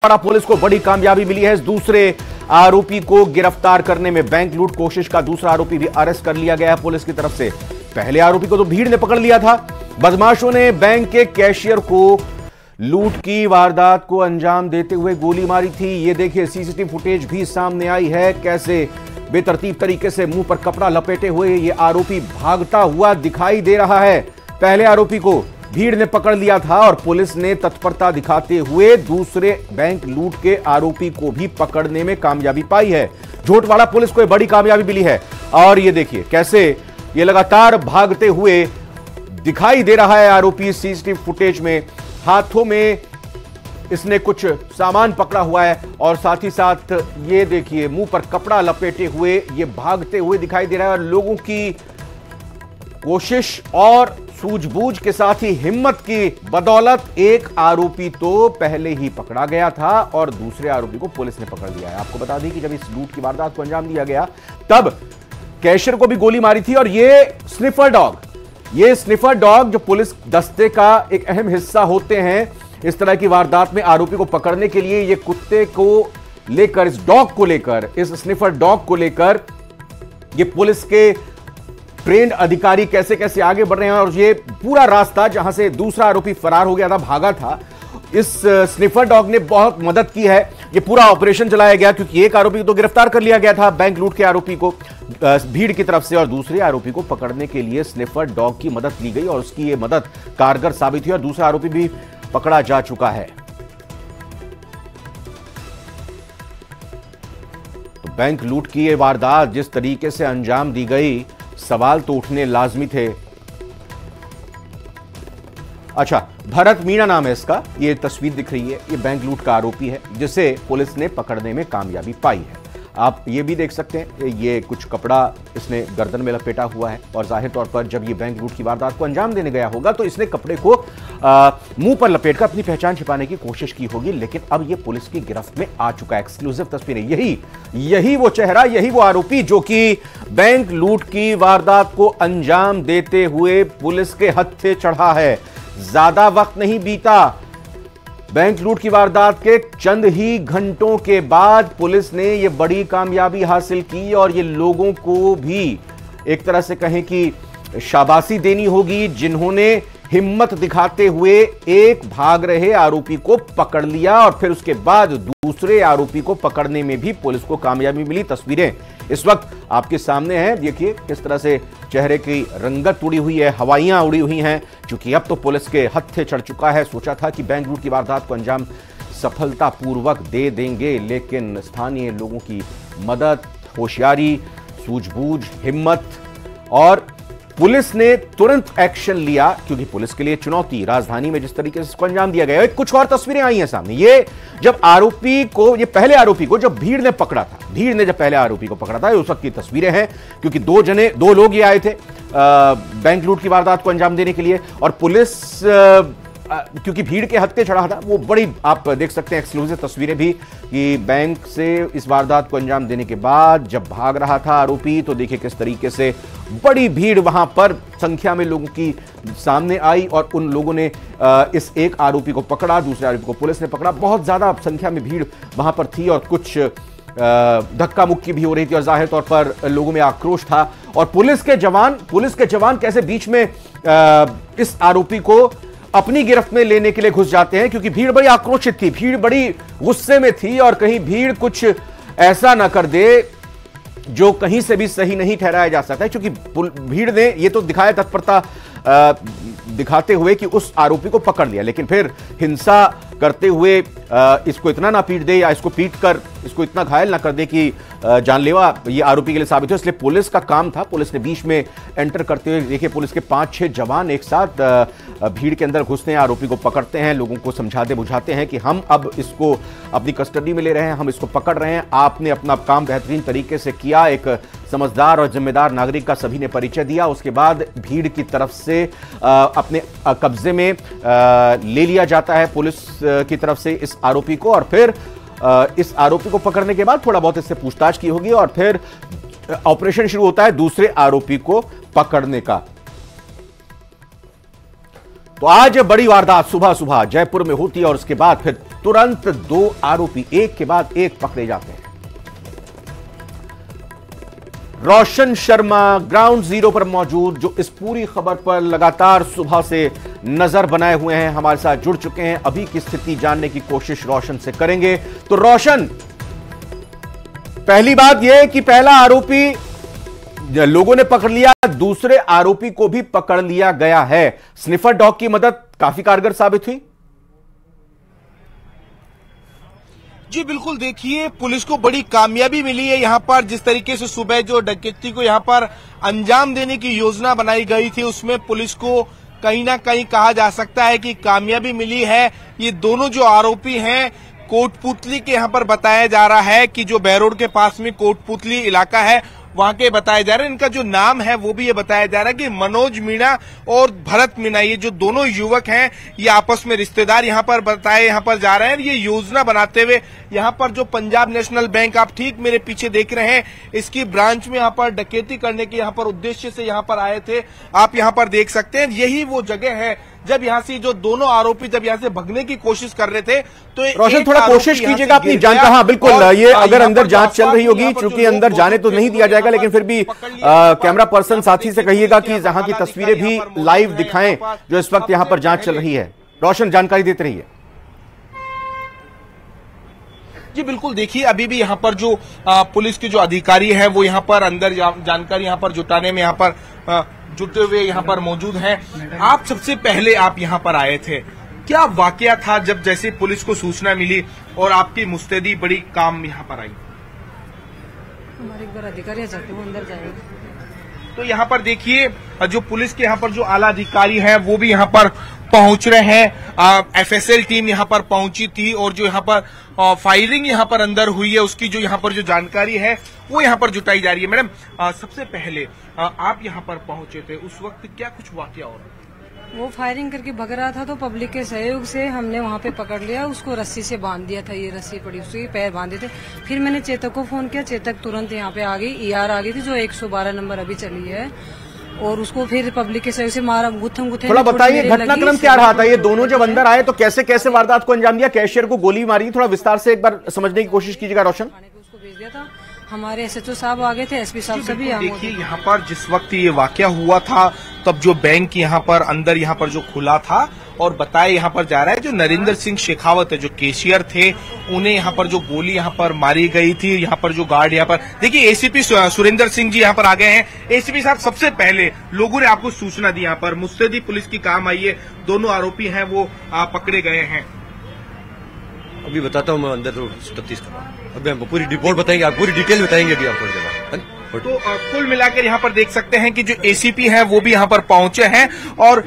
Chhindwara police को बड़ी कामयाबी मिली है। इस दूसरे आरोपी को गिरफ्तार करने में बैंक लूट कोशिश का दूसरा आरोपी भी अरेस्ट कर लिया गया है पुलिस की तरफ से। पहले आरोपी को तो भीड़ ने पकड़ लिया था। बदमाशों ने बैंक के कैशियर को लूट की वारदात को अंजाम देते हुए गोली मारी थी। ये देखिए सीसीटीवी फुटेज भी सामने आई है, कैसे बेतरतीब तरीके से मुंह पर कपड़ा लपेटे हुए ये आरोपी भागता हुआ दिखाई दे रहा है। पहले आरोपी को भीड़ ने पकड़ लिया था और पुलिस ने तत्परता दिखाते हुए दूसरे बैंक लूट के आरोपी को भी पकड़ने में कामयाबी पाई है। झोटवाड़ा पुलिस को बड़ी कामयाबी मिली है और ये देखिए कैसे ये लगातार भागते हुए दिखाई दे रहा है आरोपी। सीसीटीवी फुटेज में हाथों में इसने कुछ सामान पकड़ा हुआ है और साथ ही साथ ये देखिए मुंह पर कपड़ा लपेटे हुए ये भागते हुए दिखाई दे रहा है। और लोगों की कोशिश और सूझबूझ के साथ ही हिम्मत की बदौलत एक आरोपी तो पहले ही पकड़ा गया था और दूसरे आरोपी को पुलिस ने पकड़ लिया है। आपको बता दें कि जब इस लूट की वारदात को अंजाम दिया गया तब कैशियर को भी गोली मारी थी और ये स्निफर डॉग जो पुलिस दस्ते का एक अहम हिस्सा होते हैं, इस तरह की वारदात में आरोपी को पकड़ने के लिए ये कुत्ते को लेकर, इस डॉग को लेकर, इस स्निफर डॉग को लेकर ये पुलिस के ट्रेंड अधिकारी कैसे कैसे आगे बढ़ रहे हैं। और ये पूरा रास्ता जहां से दूसरा आरोपी फरार हो गया था, भागा था, इस स्निफर डॉग ने बहुत मदद की है। ये पूरा ऑपरेशन चलाया गया क्योंकि एक आरोपी को तो गिरफ्तार कर लिया गया था बैंक लूट के आरोपी को भीड़ की तरफ से, और दूसरे आरोपी को पकड़ने के लिए स्निफर डॉग की मदद ली गई और उसकी ये मदद कारगर साबित हुई और दूसरा आरोपी भी पकड़ा जा चुका है। तो बैंक लूट की ये वारदात जिस तरीके से अंजाम दी गई, सवाल तो उठने लाजमी थे। अच्छा, भरत मीणा नाम है इसका, ये तस्वीर दिख रही है, ये बैंक लूट का आरोपी है जिसे पुलिस ने पकड़ने में कामयाबी पाई है। आप ये भी देख सकते हैं, ये कुछ कपड़ा इसने गर्दन में लपेटा हुआ है और जाहिर तौर पर जब ये बैंक लूट की वारदात को अंजाम देने गया होगा तो इसने कपड़े को मुंह पर लपेटकर अपनी पहचान छिपाने की कोशिश की होगी, लेकिन अब ये पुलिस की गिरफ्त में आ चुका है। एक्सक्लूसिव तस्वीरें, यही वो चेहरा, यही वो आरोपी जो कि बैंक लूट की वारदात को अंजाम देते हुए पुलिस के हत्थे चढ़ा है। ज्यादा वक्त नहीं बीता, बैंक लूट की वारदात के चंद ही घंटों के बाद पुलिस ने यह बड़ी कामयाबी हासिल की और ये लोगों को भी एक तरह से कहें कि शाबाशी देनी होगी जिन्होंने हिम्मत दिखाते हुए एक भाग रहे आरोपी को पकड़ लिया और फिर उसके बाद दूसरे आरोपी को पकड़ने में भी पुलिस को कामयाबी मिली। तस्वीरें इस वक्त आपके सामने हैं, देखिए किस तरह से चेहरे की रंगत उड़ी हुई है, हवाइयां उड़ी हुई हैं, क्योंकि अब तो पुलिस के हत्थे चढ़ चुका है। सोचा था कि बैंक लूट की वारदात को अंजाम सफलतापूर्वक दे देंगे, लेकिन स्थानीय लोगों की मदद, होशियारी, सूझबूझ, हिम्मत और पुलिस ने तुरंत एक्शन लिया, क्योंकि पुलिस के लिए चुनौती राजधानी में जिस तरीके से इसको अंजाम दिया गया। कुछ और तस्वीरें आई हैं सामने, ये जब आरोपी को, ये पहले आरोपी को जब भीड़ ने पकड़ा था, भीड़ ने जब पहले आरोपी को पकड़ा था, उस वक्त की तस्वीरें हैं, क्योंकि दो लोग ये आए थे बैंक लूट की वारदात को अंजाम देने के लिए और पुलिस क्योंकि भीड़ के हत्थे चढ़ा था, वो बड़ी आप देख सकते हैं एक्सक्लूसिव तस्वीरें भी कि बैंक से इस वारदात को अंजाम देने के बाद जब भाग रहा था आरोपी तो देखिए किस तरीके से बड़ी भीड़ वहां पर संख्या में लोगों की सामने आई और उन लोगों ने इस एक आरोपी को पकड़ा, दूसरे आरोपी को पुलिस ने पकड़ा। बहुत ज्यादा संख्या में भीड़ वहां पर थी और कुछ धक्का मुक्की भी हो रही थी और जाहिर तौर पर लोगों में आक्रोश था और पुलिस के जवान कैसे बीच में इस आरोपी को अपनी गिरफ्त में लेने के लिए घुस जाते हैं, क्योंकि भीड़ बड़ी आक्रोशित थी, भीड़ बड़ी गुस्से में थी और कहीं भीड़ कुछ ऐसा ना कर दे जो कहीं से भी सही नहीं ठहराया जा सकता है। क्योंकि भीड़ ने ये तो दिखाया तत्परता दिखाते हुए कि उस आरोपी को पकड़ लिया, लेकिन फिर हिंसा करते हुए इसको इतना ना पीट दे या इसको पीट कर इसको इतना घायल ना कर दे कि जानलेवा ये आरोपी के लिए साबित हो। इसलिए पुलिस का काम था, पुलिस ने बीच में एंटर करते हुए देखिए पुलिस के 5-6 जवान एक साथ भीड़ के अंदर घुसते हैं, आरोपी को पकड़ते हैं, लोगों को समझाते बुझाते हैं कि हम अब इसको अपनी कस्टडी में ले रहे हैं, हम इसको पकड़ रहे हैं, आपने अपना काम बेहतरीन तरीके से किया, एक समझदार और जिम्मेदार नागरिक का सभी ने परिचय दिया। उसके बाद भीड़ की तरफ से अपने कब्जे में ले लिया जाता है पुलिस की तरफ से इस आरोपी को और फिर इस आरोपी को पकड़ने के बाद थोड़ा बहुत इससे पूछताछ की होगी और फिर ऑपरेशन शुरू होता है दूसरे आरोपी को पकड़ने का। तो आज बड़ी वारदात सुबह सुबह जयपुर में होती है और उसके बाद फिर तुरंत 2 आरोपी एक के बाद एक पकड़े जाते हैं। रोशन शर्मा ग्राउंड जीरो पर मौजूद, जो इस पूरी खबर पर लगातार सुबह से नजर बनाए हुए हैं, हमारे साथ जुड़ चुके हैं। अभी की स्थिति जानने की कोशिश रोशन से करेंगे। तो रोशन, पहली बात यह कि पहला आरोपी लोगों ने पकड़ लिया, दूसरे आरोपी को भी पकड़ लिया गया है। स्निफर डॉग की मदद काफी कारगर साबित हुई। जी बिल्कुल, देखिए पुलिस को बड़ी कामयाबी मिली है यहाँ पर। जिस तरीके से सुबह जो डकैती को यहाँ पर अंजाम देने की योजना बनाई गई थी, उसमें पुलिस को कहीं ना कहीं कहा जा सकता है कि कामयाबी मिली है। ये दोनों जो आरोपी हैं कोटपुतली के यहाँ पर बताया जा रहा है कि जो बैरोड के पास में कोटपुतली इलाका है वहां के बताया जा रहा है। इनका जो नाम है वो भी ये बताया जा रहा है कि मनोज मीणा और भरत मीणा, ये जो दोनों युवक हैं ये आपस में रिश्तेदार यहाँ पर बताए यहाँ पर जा रहे हैं। ये योजना बनाते हुए यहाँ पर जो पंजाब नेशनल बैंक आप ठीक मेरे पीछे देख रहे हैं, इसकी ब्रांच में यहाँ पर डकैती करने के यहाँ पर उद्देश्य से यहाँ पर आए थे। आप यहाँ पर देख सकते हैं, यही वो जगह है जब यहाँ से जो दोनों आरोपी जब यहाँ से भगने की कोशिश कर रहे थे। तो रोशन थोड़ा कोशिश कीजिएगा अपनी जानकारी। हाँ बिल्कुल, ये अगर अंदर जांच चल रही होगी, चूंकि अंदर जाने तो नहीं दिया जाएगा, लेकिन फिर भी कैमरा पर्सन साथी से कहिएगा कि जहां की तस्वीरें भी लाइव दिखाएं जो इस वक्त यहां पर जांच चल रही है। रोशन जानकारी देते रहिए। जी बिल्कुल, देखिए अभी भी यहाँ पर जो पुलिस के जो अधिकारी है वो यहाँ पर अंदर जानकारी यहाँ पर जुटाने में यहाँ पर जुटे हुए यहाँ पर मौजूद हैं। आप सबसे पहले आप यहाँ पर आए थे, क्या वाकया था जब जैसे पुलिस को सूचना मिली और आपकी मुस्तैदी बड़ी काम यहाँ पर आई? हमारे एक बार अधिकारी जाते हैं, अंदर जाएंगे। तो यहाँ पर देखिए जो पुलिस के यहाँ पर जो आला अधिकारी हैं वो भी यहाँ पर पहुंच रहे हैं। एफएसएल टीम यहाँ पर पहुंची थी और जो यहाँ पर फायरिंग यहाँ पर अंदर हुई है उसकी जो यहाँ पर जो जानकारी है वो यहाँ पर जुटाई जा रही है। मैडम, सबसे पहले आप यहाँ पर पहुंचे थे, उस वक्त क्या कुछ वाकया हो रहा? वो फायरिंग करके भग रहा था तो पब्लिक के सहयोग से हमने वहाँ पे पकड़ लिया, उसको रस्सी से बांध दिया था। ये रस्सी पड़ी, उसके पैर बांधे थे। फिर मैंने चेतक को फोन किया, चेतक तुरंत यहाँ पे आ गई। ईआर आ गई थी जो 112 नंबर अभी चली है, और उसको फिर पब्लिक के सहयोग से मारा। गुत्थम गुत्थे थोड़ा बताइए घटनाक्रम क्या रहा था? ये दोनों जब अंदर आए तो कैसे कैसे वारदात को अंजाम दिया? कैशियर को गोली मारी, थोड़ा विस्तार से एक बार समझने की कोशिश कीजिएगा रोशन। उसको भेज दिया था, हमारे एसएचओ साहब आ गए थे, एसपी साहब सभी। देखिए यहाँ पर जिस वक्त ये वाकया हुआ था तब जो बैंक यहाँ पर अंदर यहाँ पर जो खुला था, और बताया यहाँ पर जा रहा है जो नरेंद्र सिंह शेखावत है जो कैशियर थे, उन्हें यहाँ पर जो गोली यहाँ पर मारी गई थी। यहाँ पर जो गार्ड यहाँ पर देखिए एसीपी सुरेंद्र सिंह जी यहाँ पर आ गए हैं। एसीपी साहब, सबसे पहले लोगों ने आपको सूचना दी यहाँ पर मुस्तैदी पुलिस की काम आई है, दोनों आरोपी हैं वो पकड़े गए हैं। अभी बताता हूँ मैं, अंदर तो तफ्तीश कर रहा हूँ। अभी हम पूरी रिपोर्ट बताएंगे, आप पूरी डिटेल बताएंगे अभी आप थोड़ी देर बाद। तो कुल मिलाकर यहाँ पर देख सकते हैं कि जो एसीपी है वो भी यहाँ पर पहुंचे हैं और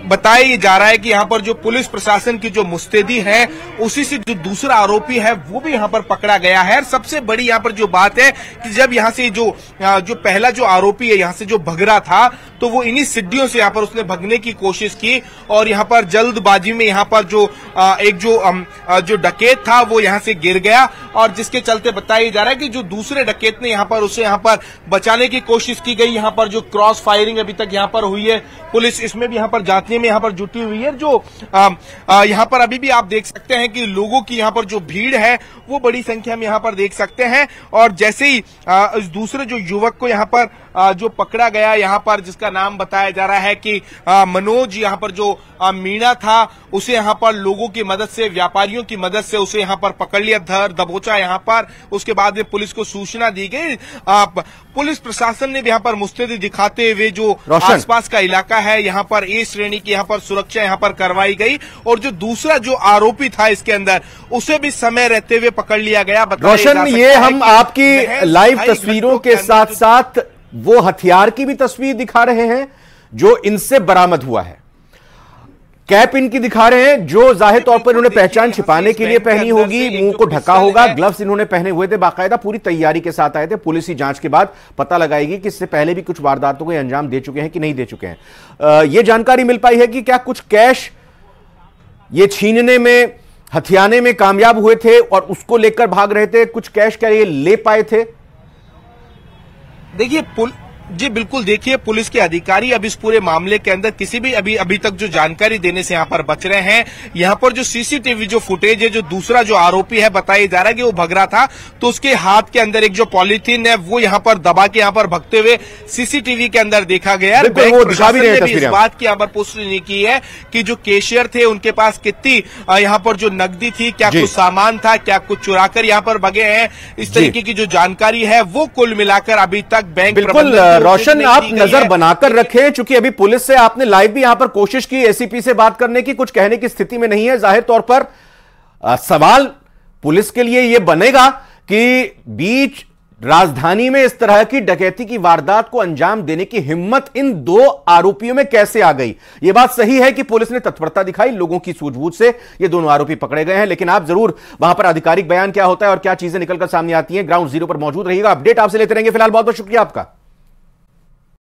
बताया जा रहा है कि यहाँ पर जो पुलिस प्रशासन की जो मुस्तैदी है उसी से जो दूसरा आरोपी है वो भी यहाँ पर पकड़ा गया है। सबसे बड़ी यहाँ पर जो बात है कि जब यहाँ से जो पहला जो आरोपी है यहाँ से जो भग रहा था तो वो इन्हीं सिड्डियों से यहाँ पर उसने भगने की कोशिश की और यहाँ पर जल्दबाजी में यहाँ पर जो एक जो डकैत था वो यहाँ से गिर गया, और जिसके चलते बताया जा रहा है कि जो दूसरे डकैत ने यहाँ पर उसे यहाँ पर बचाने की कोशिश की गई। यहाँ पर जो क्रॉस फायरिंग अभी तक यहाँ पर हुई है, पुलिस इसमें भी यहाँ पर जांचने में यहाँ पर जुटी हुई है। जो यहाँ पर अभी भी आप देख सकते हैं कि लोगों की यहाँ पर जो भीड़ है वो बड़ी संख्या में यहाँ पर देख सकते हैं। और जैसे ही इस दूसरे जो युवक को यहाँ पर जो पकड़ा गया यहाँ पर, जिसका नाम बताया जा रहा है कि मनोज, यहाँ पर जो मीणा था उसे यहाँ पर लोगों की मदद से, व्यापारियों की मदद से उसे यहाँ पर पकड़ लिया, धर दबोचा यहाँ पर। उसके बाद में पुलिस को सूचना दी गई। पुलिस प्रशासन ने भी यहाँ पर मुस्तैदी दिखाते हुए जो आसपास का इलाका है यहाँ पर ए श्रेणी की यहाँ पर सुरक्षा यहाँ पर करवाई गई, और जो दूसरा जो आरोपी था इसके अंदर उसे भी समय रहते हुए पकड़ लिया गया। रोशन, ये हम आपकी लाइव तस्वीरों के साथ साथ वो हथियार की भी तस्वीर दिखा रहे हैं जो इनसे बरामद हुआ है। कैप इनकी दिखा रहे हैं जो जाहिर तौर पर इन्होंने पहचान छिपाने के लिए पहनी होगी, मुंह को ढका होगा, ग्लव्स इन्होंने पहने हुए थे, बाकायदा पूरी तैयारी के साथ आए थे। पुलिस की जांच के बाद पता लगाएगी कि इससे पहले भी कुछ वारदातों को अंजाम दे चुके हैं कि नहीं दे चुके हैं। यह जानकारी मिल पाई है कि क्या कुछ कैश ये छीनने में, हथियाने में कामयाब हुए थे और उसको लेकर भाग रहे थे? कुछ कैश क्या ये ले पाए थे? देखिए जी बिल्कुल, देखिए पुलिस के अधिकारी अब इस पूरे मामले के अंदर किसी भी अभी तक जो जानकारी देने से यहाँ पर बच रहे हैं। यहाँ पर जो सीसीटीवी जो फुटेज है, जो दूसरा जो आरोपी है बताया जा रहा है कि वो भग रहा था, तो उसके हाथ के अंदर एक जो पॉलीथीन है वो यहाँ पर दबा के यहाँ पर भगते हुए सीसीटीवी के अंदर देखा गया। बैंक प्रशासन ने भी इस बात की यहाँ पर पुष्टि नहीं की है कि जो कैशियर थे उनके पास कितनी यहाँ पर जो नकदी थी, क्या कुछ सामान था, क्या कुछ चुराकर यहाँ पर भगे हैं, इस तरीके की जो जानकारी है वो कुल मिलाकर अभी तक बैंक रोशन आप नजर बनाकर रखें, चूंकि अभी पुलिस से आपने लाइव भी यहां पर कोशिश की एसीपी से बात करने की, कुछ कहने की स्थिति में नहीं है। जाहिर तौर पर सवाल पुलिस के लिए यह बनेगा कि बीच राजधानी में इस तरह की डकैती की वारदात को अंजाम देने की हिम्मत इन दो आरोपियों में कैसे आ गई। यह बात सही है कि पुलिस ने तत्परता दिखाई, लोगों की सूझबूझ से ये दोनों आरोपी पकड़े गए हैं, लेकिन आप जरूर वहां पर आधिकारिक बयान क्या होता है और क्या चीजें निकलकर सामने आती हैं, ग्राउंड जीरो पर मौजूद रहिएगा, अपडेट आपसे लेते रहेंगे। फिलहाल बहुत बहुत शुक्रिया आपका।